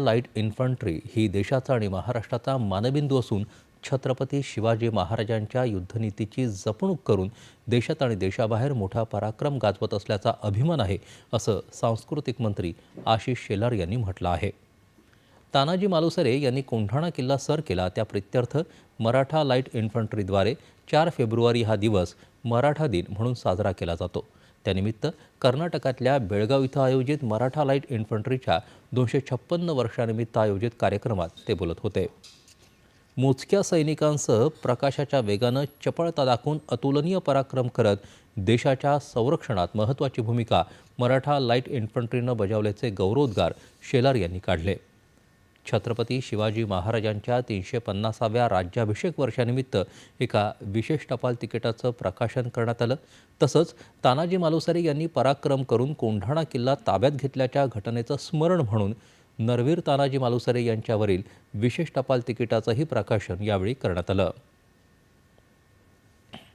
Light infantry ही देशाचा आणि महाराष्ट्राचा मानबिंदू असून छत्रपती शिवाजी महाराजांच्या युद्धनीतीची जपणूक करून देशात आणि देशाबाहेर मोठा पराक्रम गाजवत असल्याचा अभिमान आहे, असं सांस्कृतिक मंत्री आशिष शेलार यांनी म्हटलं आहे. तानाजी मालुसरे यांनी कोंढाणा किल्ला सर केला त्या प्रित्यर्थ मराठा लाईट इन्फंट्रीद्वारे 4 फेब्रुवारी हा दिवस मराठा दिन म्हणून साजरा केला जातो. त्यानिमित्त कर्नाटकातल्या बेळगाव इथं आयोजित मराठा लाईट इन्फंट्रीच्या 256 वर्षानिमित्त आयोजित कार्यक्रमात ते बोलत होते. मोजक्या सैनिकांसह प्रकाशाच्या वेगानं चपळता दाखवून अतुलनीय पराक्रम करत देशाच्या संरक्षणात महत्त्वाची भूमिका मराठा लाईट इन्फंट्रीनं बजावल्याचे गौरवोद्गार शेलार यांनी काढले. छत्रपती शिवाजी महाराजांच्या 350व्या राज्याभिषेक वर्षानिमित्त एका विशेष टपाल तिकिटाचं प्रकाशन करण्यात आलं. तसंच तानाजी मालुसरे यांनी पराक्रम करून कोंढाणा किल्ला ताब्यात घेतल्याच्या घटनेचं स्मरण म्हणून नरवीर तानाजी मालुसरे यांच्यावरील विशेष टपाल तिकिटाचंही प्रकाशन यावेळी करण्यात आलं.